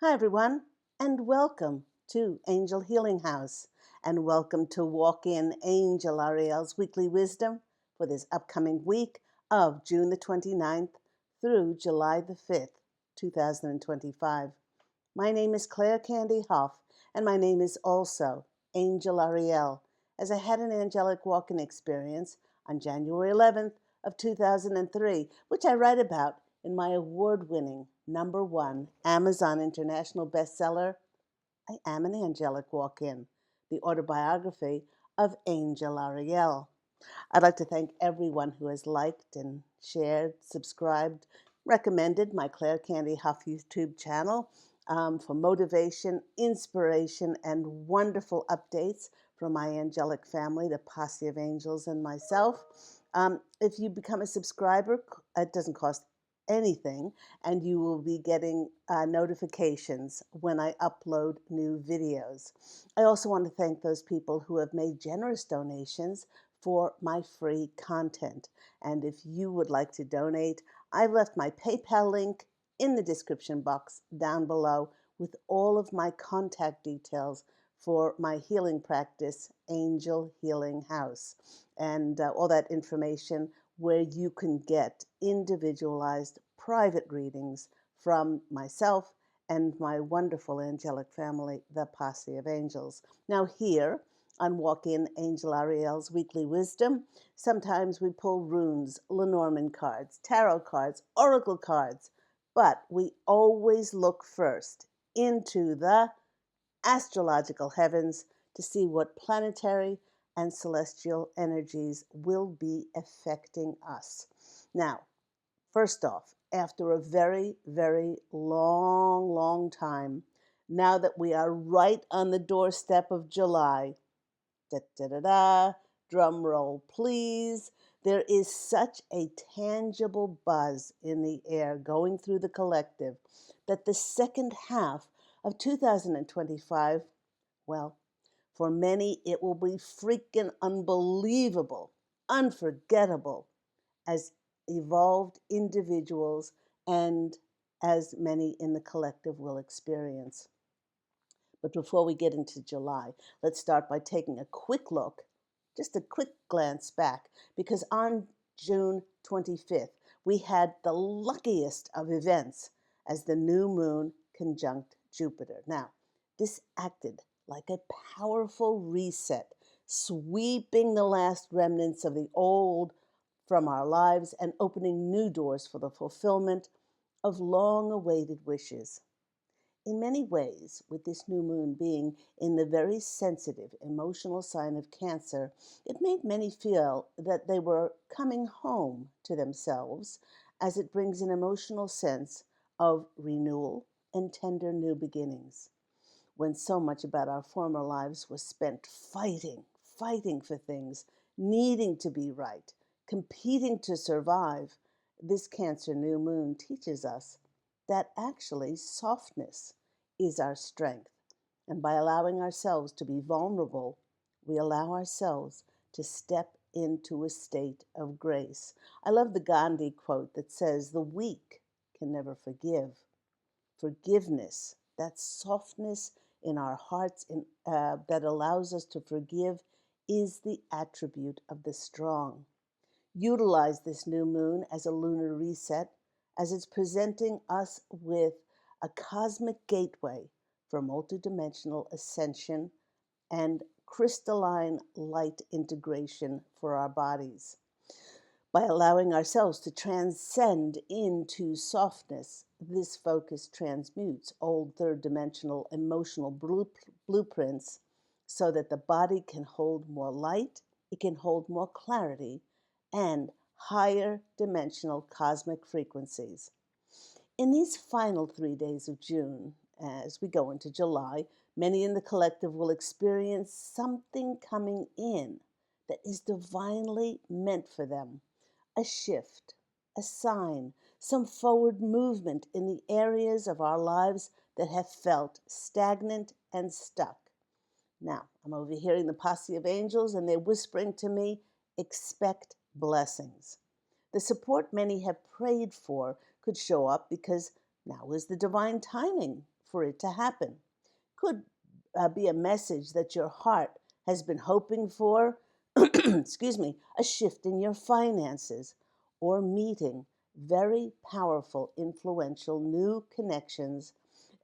Hi, everyone, and welcome to Angel Healing House, and welcome to Walk In Angel Ariel's Weekly Wisdom for this upcoming week of June the 29th through July the 5th, 2025. My name is Claire Candy Hoff, and my name is also Angel Ariel, as I had an angelic walk-in experience on January 11th of 2003, which I write about in my award-winning #1 Amazon International bestseller, I Am an Angelic Walk-In, the autobiography of Angel Ariel. I'd like to thank everyone who has liked and shared, subscribed, recommended my Claire Candy Huff YouTube channel for motivation, inspiration, and wonderful updates from my angelic family, the Posse of Angels, and myself. If you become a subscriber, it doesn't cost anything, and you will be getting notifications when I upload new videos. I also want to thank those people who have made generous donations for my free content. And if you would like to donate, I've left my PayPal link in the description box down below with all of my contact details for my healing practice, Angel Healing House, and all that information where you can get individualized private readings from myself and my wonderful angelic family, the Posse of Angels. Now here on Walk In Angel Ariel's Weekly Wisdom, sometimes we pull runes, Lenormand cards, tarot cards, oracle cards, but we always look first into the astrological heavens to see what planetary and celestial energies will be affecting us. Now, first off, after a very, very long time, now that we are right on the doorstep of July, da da da da, drum roll please, there is such a tangible buzz in the air going through the collective that the second half of 2025, well, for many it will be freaking unbelievable, unforgettable, as evolved individuals and as many in the collective will experience. But before we get into July, let's start by taking a quick look, just a quick glance back, because on June 25th, we had the luckiest of events as the new moon conjunct Jupiter. Now, this acted like a powerful reset, sweeping the last remnants of the old from our lives and opening new doors for the fulfillment of long awaited wishes. In many ways, with this new moon being in the very sensitive emotional sign of Cancer, it made many feel that they were coming home to themselves, as it brings an emotional sense of renewal and tender new beginnings. When so much about our former lives was spent fighting for things, needing to be right, competing to survive, this Cancer new moon teaches us that actually softness is our strength. And by allowing ourselves to be vulnerable, we allow ourselves to step into a state of grace. I love the Gandhi quote that says, "The weak can never forgive." Forgiveness, that softness in our hearts that allows us to forgive, is the attribute of the strong. Utilize this new moon as a lunar reset, as it's presenting us with a cosmic gateway for multidimensional ascension and crystalline light integration for our bodies. By allowing ourselves to transcend into softness, this focus transmutes old third dimensional emotional blueprints so that the body can hold more light, it can hold more clarity, and higher dimensional cosmic frequencies. In these final 3 days of June, as we go into July, many in the collective will experience something coming in that is divinely meant for them, a shift, a sign, some forward movement in the areas of our lives that have felt stagnant and stuck. Now, I'm overhearing the Posse of Angels, and they're whispering to me, expect blessings. The support many have prayed for could show up because now is the divine timing for it to happen. Could be a message that your heart has been hoping for, excuse me, a shift in your finances, or meeting very powerful, influential new connections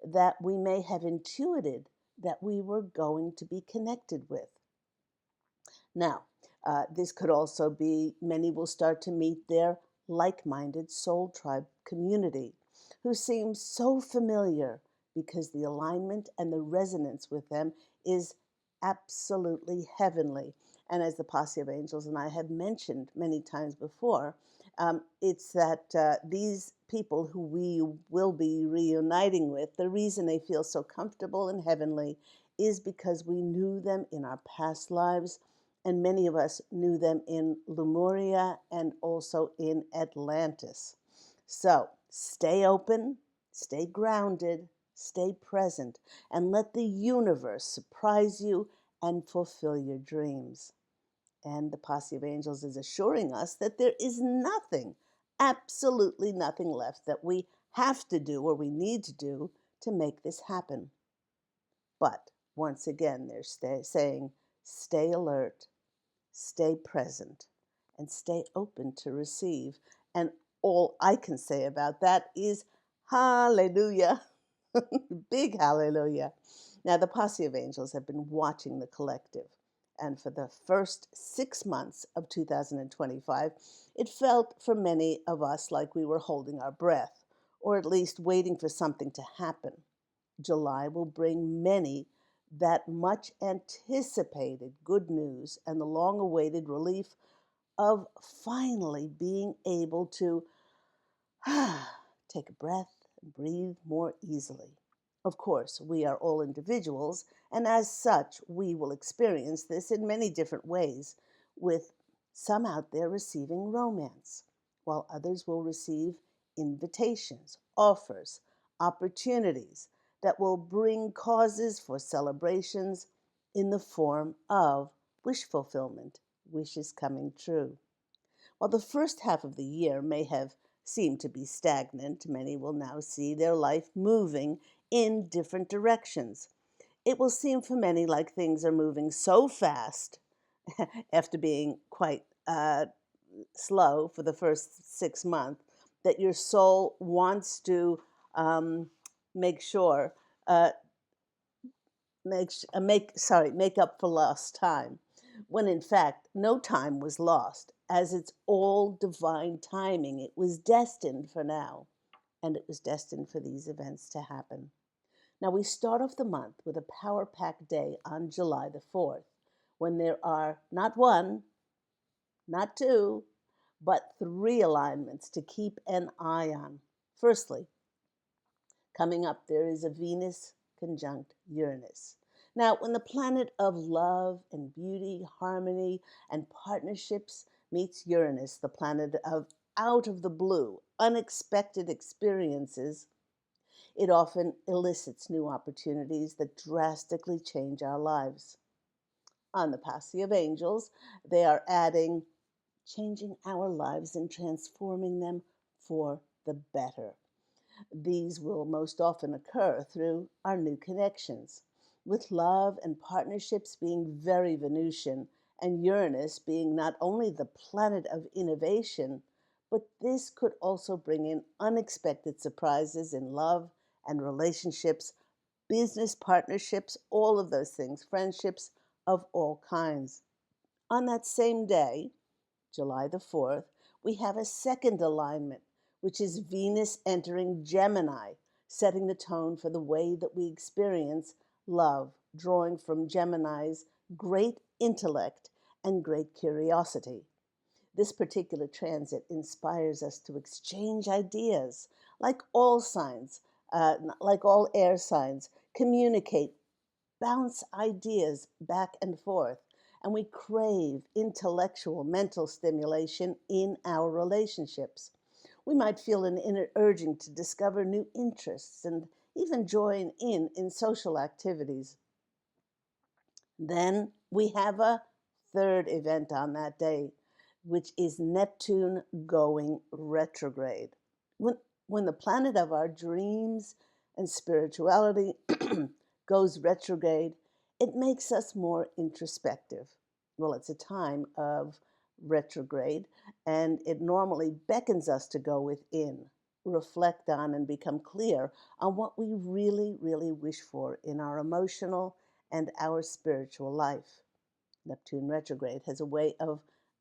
that we may have intuited that we were going to be connected with. Now, this could also be many will start to meet their like minded soul tribe community who seems so familiar because the alignment and the resonance with them is absolutely heavenly. And as the Posse of Angels and I have mentioned many times before, it's that these people who we will be reuniting with, the reason they feel so comfortable and heavenly is because we knew them in our past lives, and many of us knew them in Lemuria and also in Atlantis. So stay open, stay grounded, stay present, and let the universe surprise you and fulfill your dreams. And the Posse of Angels is assuring us that there is nothing, absolutely nothing left that we have to do or we need to do to make this happen. But once again, they're saying, stay alert, stay present, and stay open to receive. And all I can say about that is hallelujah. Big hallelujah. Now, the Posse of Angels have been watching the collective. And for the first 6 months of 2025, it felt for many of us like we were holding our breath, or at least waiting for something to happen. July will bring many that much anticipated good news and the long awaited relief of finally being able to take a breath and breathe more easily. Of course, we are all individuals, and as such, we will experience this in many different ways, with some out there receiving romance, while others will receive invitations, offers, opportunities that will bring causes for celebrations in the form of wish fulfillment, wishes coming true. While the first half of the year may have seemed to be stagnant, many will now see their life moving in different directions. It will seem for many like things are moving so fast after being quite slow for the first 6 months that your soul wants to um, make sure uh, make up for lost time, when in fact no time was lost, as it's all divine timing. It was destined for now, and it was destined for these events to happen. Now we start off the month with a power packed day on July the 4th, when there are not one, not two, but three alignments to keep an eye on. Firstly, coming up, there is a Venus conjunct Uranus. Now, when the planet of love and beauty, harmony, and partnerships meets Uranus, the planet of out of the blue, unexpected experiences, it often elicits new opportunities that drastically change our lives. On the Posse of Angels, they are adding changing our lives and transforming them for the better. These will most often occur through our new connections, with love and partnerships being very Venusian, and Uranus being not only the planet of innovation, but this could also bring in unexpected surprises in love and relationships, business partnerships, all of those things, friendships of all kinds. On that same day, July the 4th, we have a second alignment, which is Venus entering Gemini, setting the tone for the way that we experience love, drawing from Gemini's great intellect and great curiosity. This particular transit inspires us to exchange ideas, like all signs, like all air signs, communicate, bounce ideas back and forth, and we crave intellectual, mental stimulation in our relationships. We might feel an inner urging to discover new interests and even join in social activities. Then we have a third event on that day, which is Neptune going retrograde. When, when the planet of our dreams and spirituality goes retrograde, it makes us more introspective. Well, it's a time of retrograde, and it normally beckons us to go within, reflect on, and become clear on what we really, really wish for in our emotional and our spiritual life. Neptune retrograde has a way of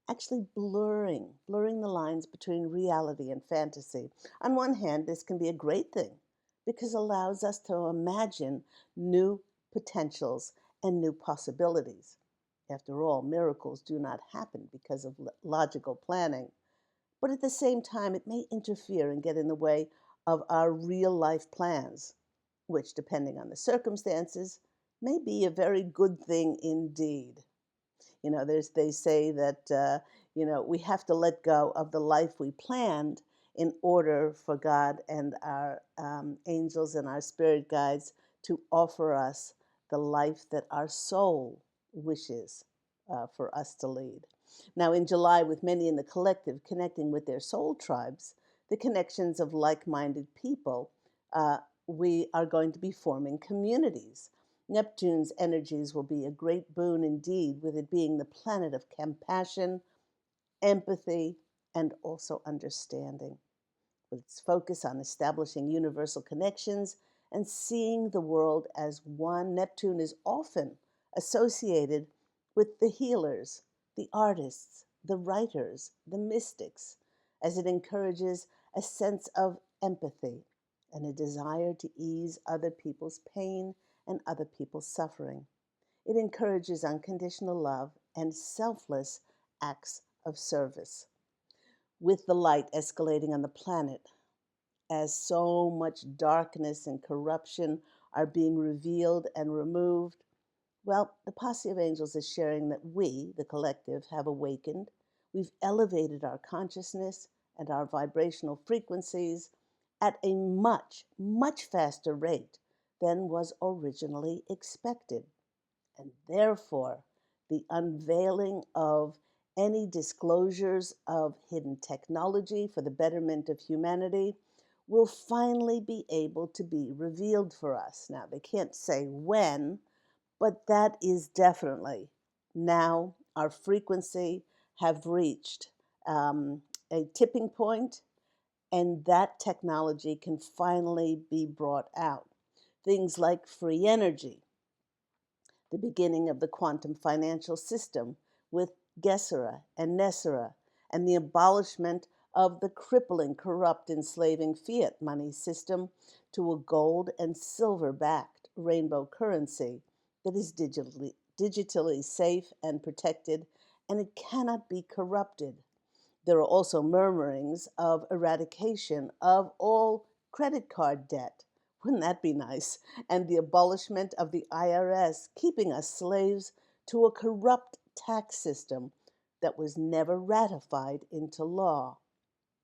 actually blurring the lines between reality and fantasy. On one hand, this can be a great thing because it allows us to imagine new potentials and new possibilities. After all, miracles do not happen because of logical planning. But at the same time, it may interfere and get in the way of our real life plans, which, depending on the circumstances, may be a very good thing indeed. They say that we have to let go of the life we planned in order for God and our angels and our spirit guides to offer us the life that our soul wishes for us to lead. Now, in July, with many in the collective connecting with their soul tribes, the connections of like-minded people, we are going to be forming communities. Neptune's energies will be a great boon indeed, with it being the planet of compassion, empathy, and also understanding. With its focus on establishing universal connections and seeing the world as one, Neptune is often associated with the healers, the artists, the writers, the mystics, as it encourages a sense of empathy and a desire to ease other people's pain and other people's suffering. It encourages unconditional love and selfless acts of service. With the light escalating on the planet, as so much darkness and corruption are being revealed and removed, well, the posse of angels is sharing that we, the collective, have awakened. We've elevated our consciousness and our vibrational frequencies at a much, much faster rate than was originally expected. And therefore, the unveiling of any disclosures of hidden technology for the betterment of humanity will finally be able to be revealed for us. Now, they can't say when, but that is definitely now our frequency have reached a tipping point, and that technology can finally be brought out. Things like free energy, the beginning of the quantum financial system with Gessera and Nessera, and the abolishment of the crippling, corrupt, enslaving fiat money system to a gold and silver-backed rainbow currency that is digitally safe and protected, and it cannot be corrupted. There are also murmurings of eradication of all credit card debt. Wouldn't that be nice? And the abolishment of the IRS, keeping us slaves to a corrupt tax system that was never ratified into law.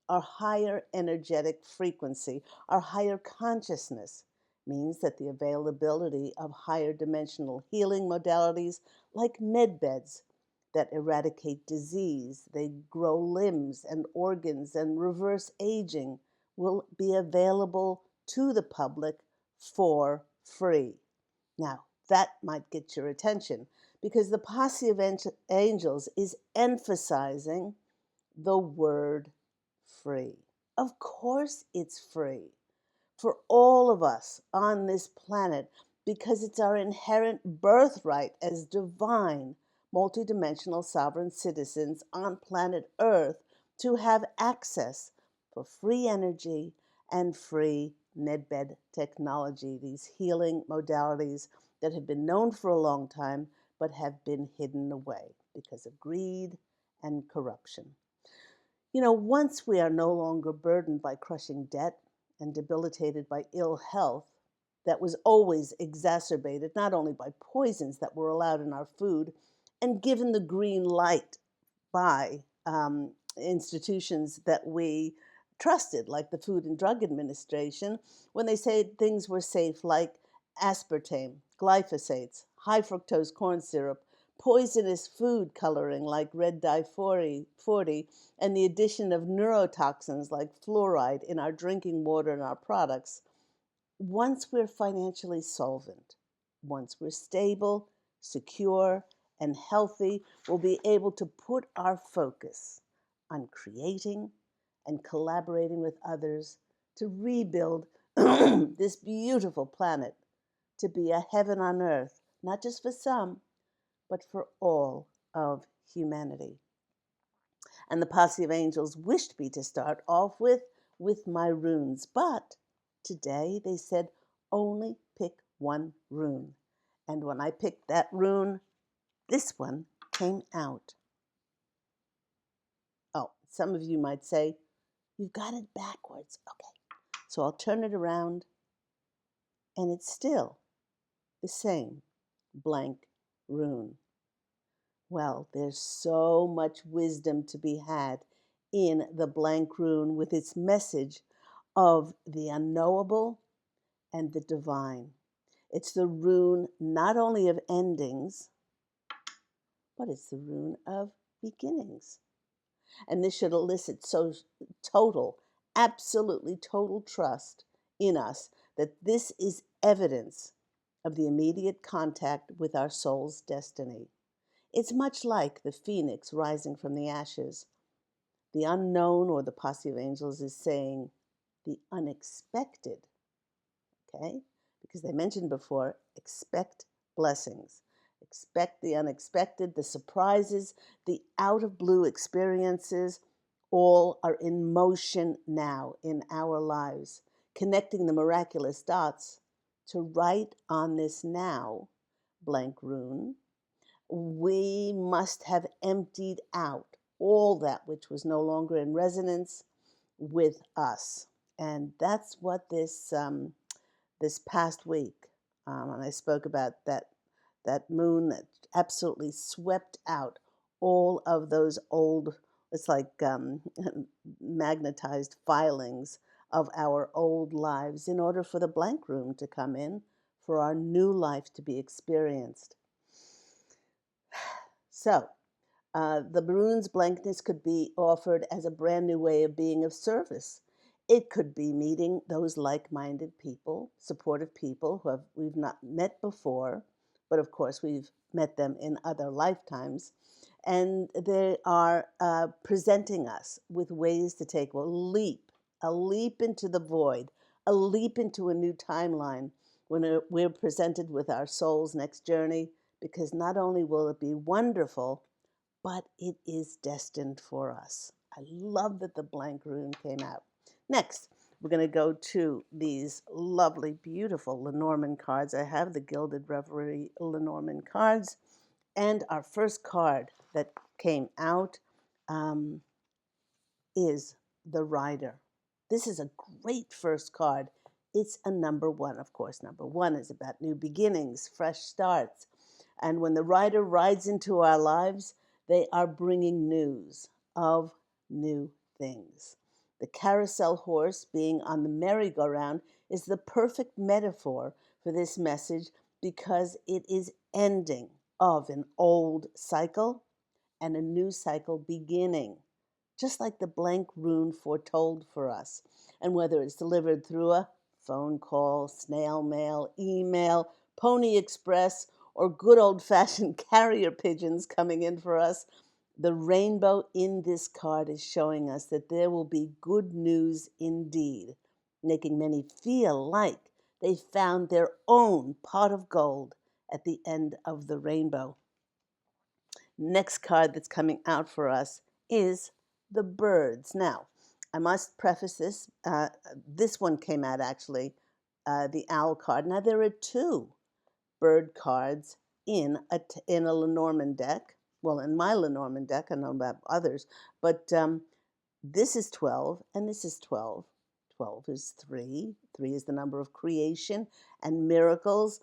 Our higher energetic frequency, our higher consciousness, means that the availability of higher dimensional healing modalities like medbeds that eradicate disease, they grow limbs and organs and reverse aging, will be available to the public for free. Now, that might get your attention because the posse of angels is emphasizing the word free. Of course, it's free for all of us on this planet because it's our inherent birthright as divine, multidimensional sovereign citizens on planet Earth to have access for free energy and free medbed technology, these healing modalities that have been known for a long time but have been hidden away because of greed and corruption. Once we are no longer burdened by crushing debt and debilitated by ill health that was always exacerbated not only by poisons that were allowed in our food and given the green light by institutions that we trusted, like the Food and Drug Administration, when they said things were safe, like aspartame, glyphosates, high fructose corn syrup, poisonous food coloring like red dye 40, and the addition of neurotoxins like fluoride in our drinking water and our products. once we're financially solvent, once we're stable, secure, and healthy, we'll be able to put our focus on creating and collaborating with others to rebuild this beautiful planet to be a heaven on earth, not just for some, but for all of humanity. And the posse of angels wished me to start off with my runes, but today they said only pick one rune. And when I picked that rune, this one came out. Oh, some of you might say, you've got it backwards. Okay, so I'll turn it around, and it's still the same blank rune. Well, there's so much wisdom to be had in the blank rune with its message of the unknowable and the divine. It's the rune not only of endings, but it's the rune of beginnings. And this should elicit so total, absolutely total trust in us that this is evidence of the immediate contact with our soul's destiny. It's much like the phoenix rising from the ashes. The unknown, or the posse of angels, is saying the unexpected, okay? Because they mentioned before, expect blessings. Expect the unexpected, the surprises, the out of blue experiences, all are in motion now in our lives, connecting the miraculous dots to write on this now blank rune. We must have emptied out all that which was no longer in resonance with us. And that's what this past week, and I spoke about that moon that absolutely swept out all of those old, it's like magnetized filings of our old lives in order for the blank room to come in, for our new life to be experienced. So, the Maroon's blankness could be offered as a brand new way of being of service. It could be meeting those like-minded people, supportive people we've not met before, but of course we've met them in other lifetimes. And they are presenting us with ways to take a leap into the void, a leap into a new timeline when we're presented with our soul's next journey, because not only will it be wonderful, but it is destined for us. I love that the blank rune came out. Next, we're going to go to these lovely, beautiful Lenormand cards. I have the Gilded Reverie Lenormand cards. And our first card that came out is the Rider. This is a great first card. It's a number one, of course. Number one is about new beginnings, fresh starts. And when the Rider rides into our lives, they are bringing news of new things. The carousel horse being on the merry-go-round is the perfect metaphor for this message because it is ending of an old cycle and a new cycle beginning, just like the blank rune foretold for us. And whether it's delivered through a phone call, snail mail, email, Pony Express, or good old-fashioned carrier pigeons coming in for us, the rainbow in this card is showing us that there will be good news indeed, making many feel like they found their own pot of gold at the end of the rainbow. Next card that's coming out for us is the birds. Now, I must preface this. This one came out actually, the owl card. Now, there are two bird cards in a Lenormand deck. Well, in my Lenormand deck, I know about others, but this is 12 and this is 12. 12 is 3. 3 is the number of creation and miracles.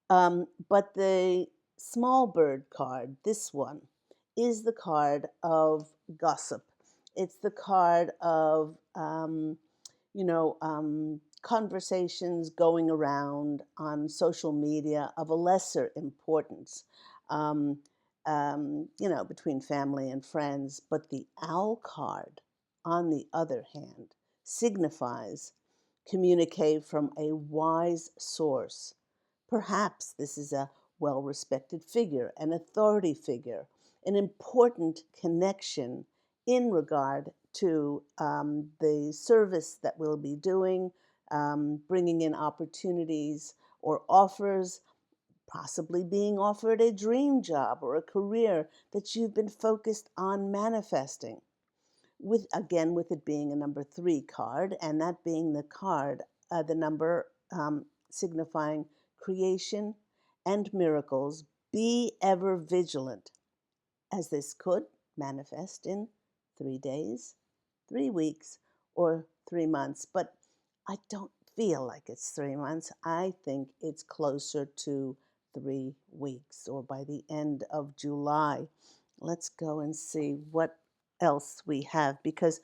But the small bird card, this one, is the card of gossip. It's the card of, conversations going around on social media of a lesser importance, between family and friends. But the owl card, on the other hand, signifies Communicate from a wise source. Perhaps this is a well respected figure, an authority figure, an important connection in regard to the service that we'll be doing, bringing in opportunities or offers, possibly being offered a dream job or a career that you've been focused on manifesting. With it being a number 3 card, and that being the card, the number signifying creation and miracles. Be ever vigilant, as this could manifest in 3 days, 3 weeks, or 3 months. But I don't feel like it's 3 months. I think it's closer to 3 weeks, or by the end of July. Let's go and see what else we have, because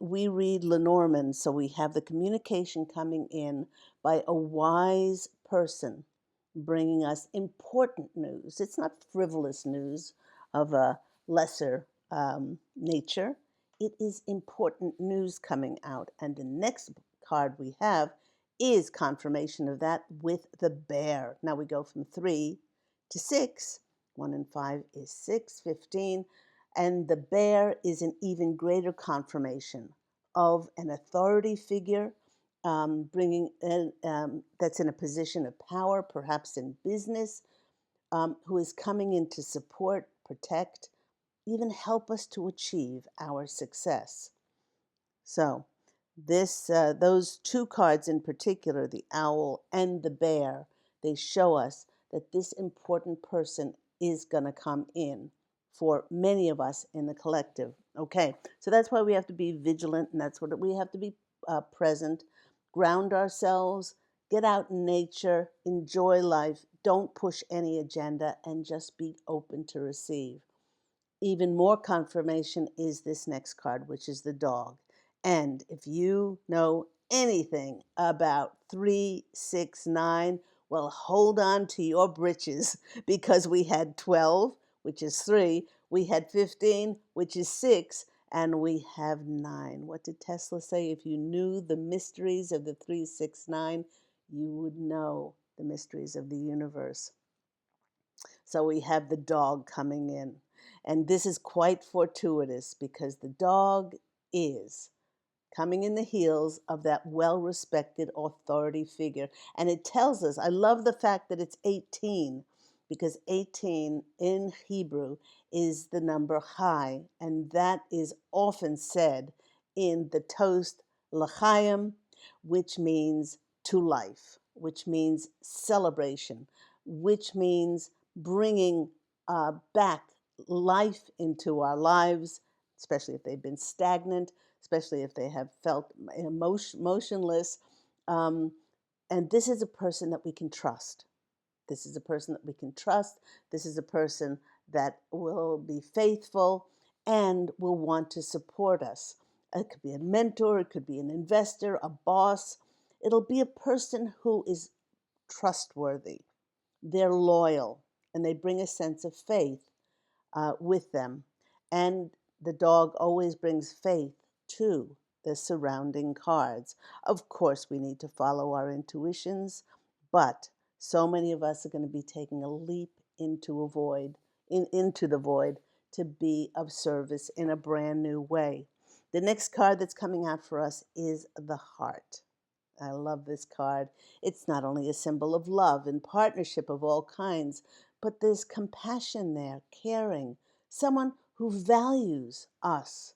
we read Lenormand, so we have the communication coming in by a wise person bringing us important news. It's not frivolous news of a lesser nature. It is important news coming out. And the next card we have is confirmation of that with the bear. Now we go from 3 to 6. 1 and 5 is 6, 15. And the bear is an even greater confirmation of an authority figure, that's in a position of power, perhaps in business, who is coming in to support, protect, even help us to achieve our success. So those two cards in particular, the owl and the bear, they show us that this important person is going to come in for many of us in the collective. Okay, so that's why we have to be vigilant, and that's what we have to be present, ground ourselves, get out in nature, enjoy life, don't push any agenda, and just be open to receive. Even more confirmation is this next card, which is the dog. And if you know anything about 369, well, hold on to your britches, because we had 12, which is 3, we had 15, which is 6, and we have 9. What did Tesla say? If you knew the mysteries of the 369, you would know the mysteries of the universe. So we have the dog coming in. And this is quite fortuitous, because the dog is coming in the heels of that well-respected authority figure. And it tells us, I love the fact that it's 18, because 18 in Hebrew is the number chai, and that is often said in the toast l'chaim, which means to life, which means celebration, which means bringing back life into our lives, especially if they've been stagnant, especially if they have felt motionless. And this is a person that we can trust. This is a person that we can trust. This is a person that will be faithful and will want to support us. It could be a mentor, it could be an investor, a boss. It'll be a person who is trustworthy. They're loyal, and they bring a sense of faith with them. And the dog always brings faith to the surrounding cards. Of course, we need to follow our intuitions, but so many of us are going to be taking a leap into a void, into the void, to be of service in a brand new way. The next card that's coming out for us is the heart. I love this card. It's not only a symbol of love and partnership of all kinds, but there's compassion there, caring, someone who values us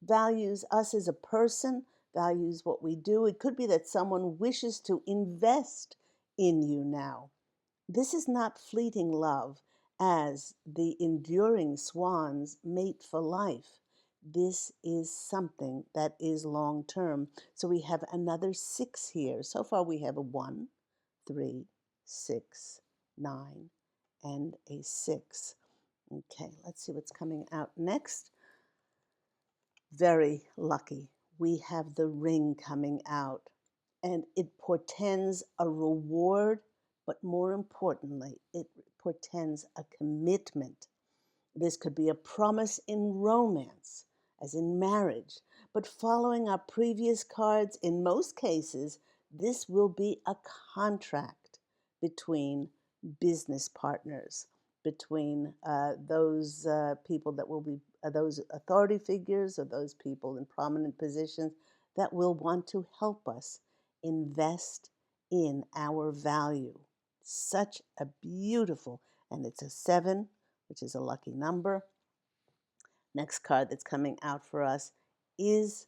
as a person, values what we do. It could be that someone wishes to invest in you now. This is not fleeting love, as the enduring swans mate for life. This is something that is long term. So we have another 6 here. So far we have a 1, 3, 6, 9, and a 6. Okay, let's see what's coming out next. Very lucky. We have the ring coming out, and it portends a reward, but more importantly, it portends a commitment. This could be a promise in romance, as in marriage, But following our previous cards, in most cases, this will be a contract between business partners, between those people that will be those authority figures or those people in prominent positions that will want to help us invest in our value. Such a beautiful, and it's a 7, which is a lucky number. Next card that's coming out for us is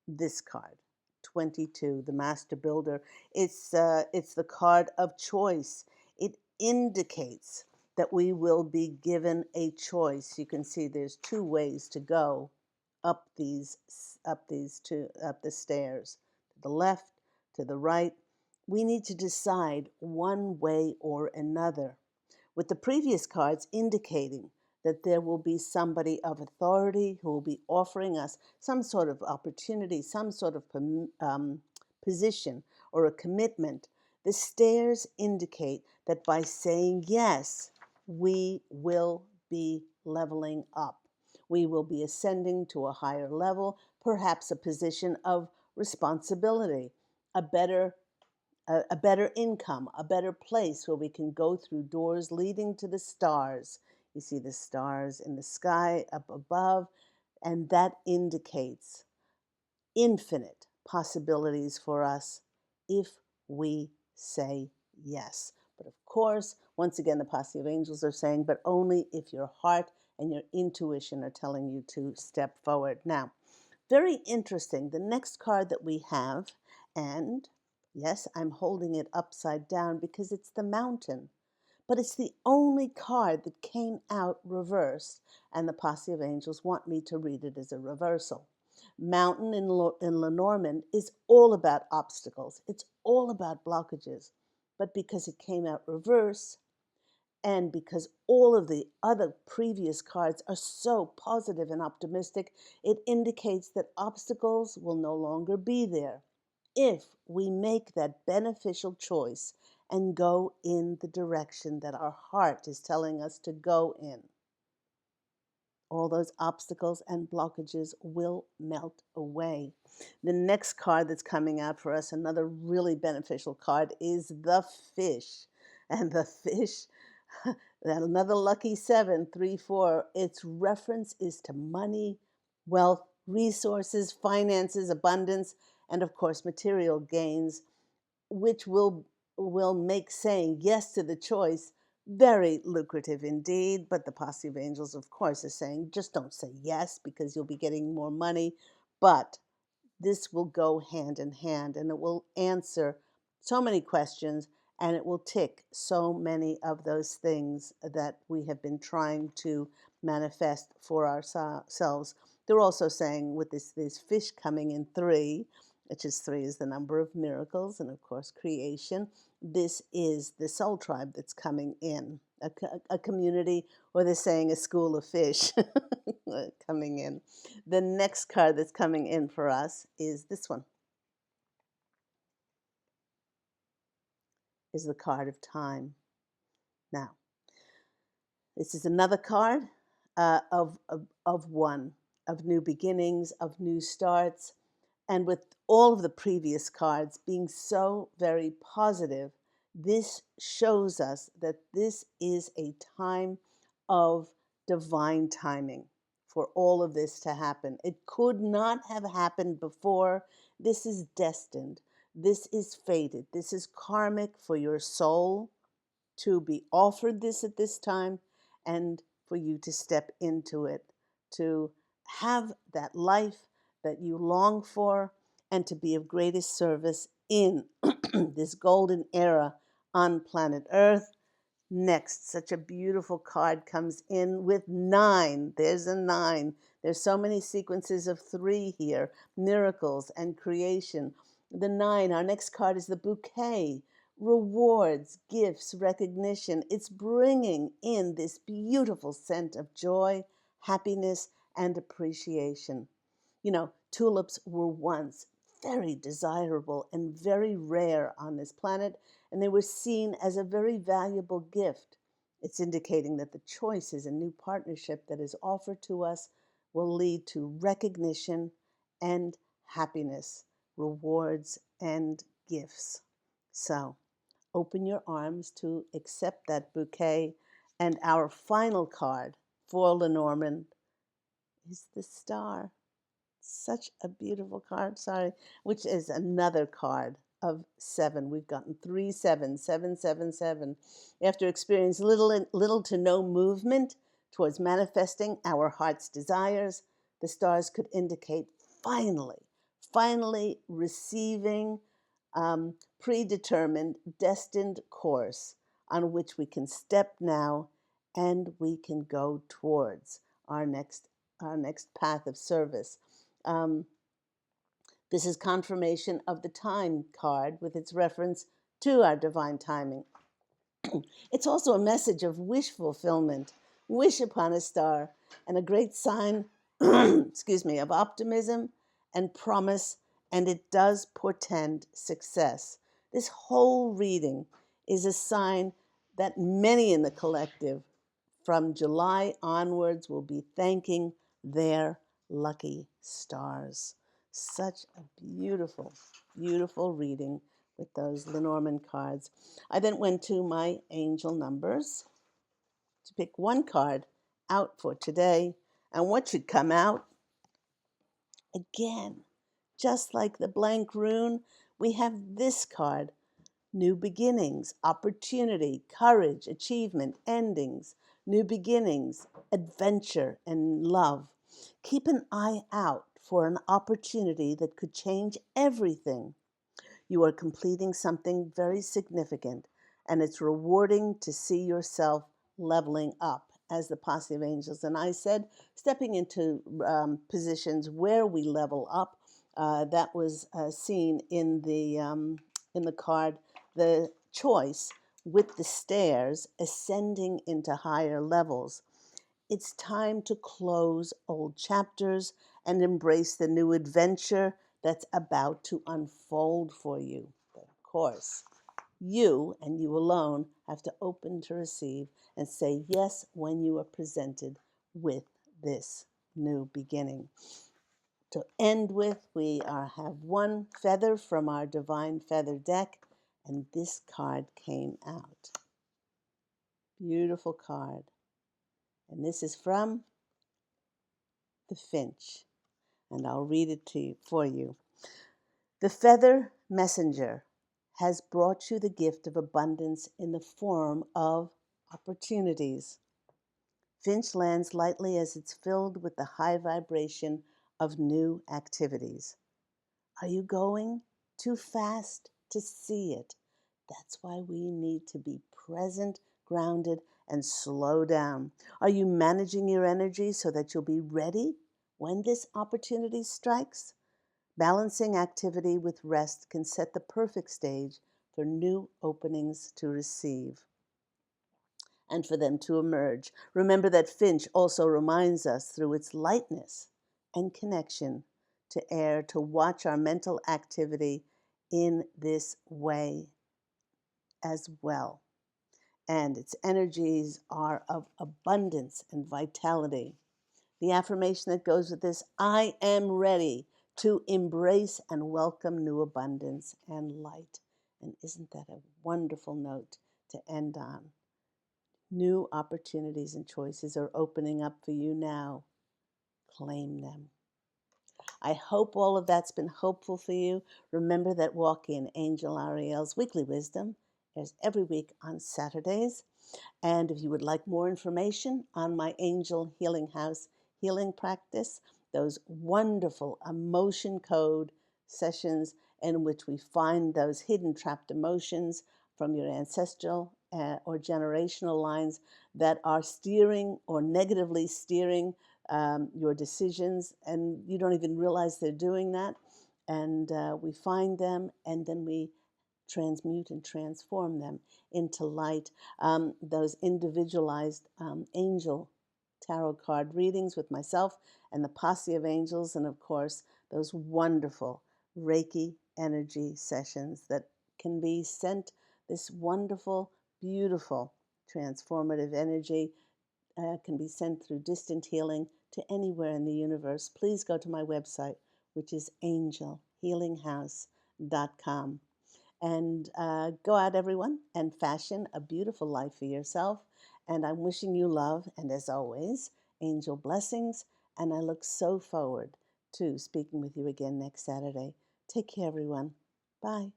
this card, 22, the Master Builder. It's the card of choice. It indicates that we will be given a choice. You can see there's 2 ways to go up up the stairs, to the left, to the right. We need to decide one way or another, with the previous cards indicating that there will be somebody of authority who will be offering us some sort of opportunity, some sort of position or a commitment. The stairs indicate that by saying yes, we will be leveling up. We will be ascending to a higher level, perhaps a position of responsibility, a better income, a better place where we can go through doors leading to the stars. You see the stars in the sky up above, and that indicates infinite possibilities for us if we say yes. But of course, once again, the posse of angels are saying, but only if your heart and your intuition are telling you to step forward. Now, very interesting. The next card that we have, and yes, I'm holding it upside down because it's the Mountain, but it's the only card that came out reversed, and the posse of angels want me to read it as a reversal. Mountain in Lenormand is all about obstacles. It's all about blockages. But because it came out reverse, and because all of the other previous cards are so positive and optimistic, it indicates that obstacles will no longer be there if we make that beneficial choice and go in the direction that our heart is telling us to go in. All those obstacles and blockages will melt away. The next card that's coming out for us, another really beneficial card, is the Fish. And the Fish, another lucky 7, 3, 4. Its reference is to money, wealth, resources, finances, abundance, and of course material gains, which will make saying yes to the choice very lucrative indeed. But the posse of angels, of course, is saying just don't say yes because you'll be getting more money. But this will go hand in hand, and it will answer so many questions, and it will tick so many of those things that we have been trying to manifest for ourselves. They're also saying with this fish coming in 3, which is 3 is the number of miracles and of course creation. This is the soul tribe that's coming in, a community, or they're saying a school of fish coming in. The next card that's coming in for us is this one, is the card of time. Now, this is another card of one, of new beginnings, of new starts. And with all of the previous cards being so very positive, this shows us that this is a time of divine timing for all of this to happen. It could not have happened before. This is destined. This is fated. This is karmic for your soul to be offered this at this time and for you to step into it, to have that life that you long for and to be of greatest service in this golden era on planet Earth. Next, such a beautiful card comes in with 9. There's a 9. There's so many sequences of 3 here, miracles and creation. The 9, our next card is the Bouquet, rewards, gifts, recognition. It's bringing in this beautiful scent of joy, happiness, and appreciation. You know, tulips were once very desirable and very rare on this planet, and they were seen as a very valuable gift. It's indicating that the choices and new partnership that is offered to us will lead to recognition and happiness, rewards and gifts. So open your arms to accept that bouquet. And our final card for Lenormand is the star. Such a beautiful card, sorry, which is another card of 7. We've gotten 3 sevens, 777. After experiencing little to no movement towards manifesting our heart's desires, the stars could indicate finally receiving predetermined, destined course on which we can step now, and we can go towards our next path of service. Um, this is confirmation of the time card with its reference to our divine timing. It's also a message of wish fulfillment, wish upon a star, and a great sign, excuse me, of optimism and promise, and it does portend success. This whole reading is a sign that many in the collective from July onwards will be thanking their lucky stars. Such a beautiful, beautiful reading with those Lenormand cards. I then went to my angel numbers to pick one card out for today. And what should come out? Again, just like the blank rune, we have this card: new beginnings, opportunity, courage, achievement, endings, new beginnings, adventure, and love. Keep an eye out for an opportunity that could change everything. You are completing something very significant, and it's rewarding to see yourself leveling up as the posse of angels. And I said, stepping into positions where we level up. That was seen in the card, the choice with the stairs ascending into higher levels. It's time to close old chapters and embrace the new adventure that's about to unfold for you. But of course, you and you alone have to open to receive and say yes when you are presented with this new beginning. To end with, we have one feather from our Divine Feather deck, and this card came out. Beautiful card. And this is from the Finch, and I'll read it to you, for you. The feather messenger has brought you the gift of abundance in the form of opportunities. Finch lands lightly as it's filled with the high vibration of new activities. Are you going too fast to see it? That's why we need to be present, grounded, and slow down. Are you managing your energy so that you'll be ready when this opportunity strikes? Balancing activity with rest can set the perfect stage for new openings to receive and for them to emerge. Remember that Finch also reminds us through its lightness and connection to air to watch our mental activity in this way as well. And its energies are of abundance and vitality. The affirmation that goes with this: I am ready to embrace and welcome new abundance and light. And isn't that a wonderful note to end on? New opportunities and choices are opening up for you now. Claim them. I hope all of that's been hopeful for you. Remember that Walk In Angel Ariel's Weekly Wisdom is every week on Saturdays. And if you would like more information on my Angel Healing House healing practice, those wonderful emotion code sessions in which we find those hidden trapped emotions from your ancestral or generational lines that are steering or negatively steering your decisions, and you don't even realize they're doing that. And we find them, and then we transmute and transform them into light. Those individualized angel tarot card readings with myself and the posse of angels, and of course, those wonderful Reiki energy sessions that can be sent, this wonderful, beautiful, transformative energy can be sent through distant healing to anywhere in the universe. Please go to my website, which is angelhealinghouse.com. And go out, everyone, and fashion a beautiful life for yourself. And I'm wishing you love and, as always, angel blessings. And I look so forward to speaking with you again next Saturday. Take care, everyone. Bye.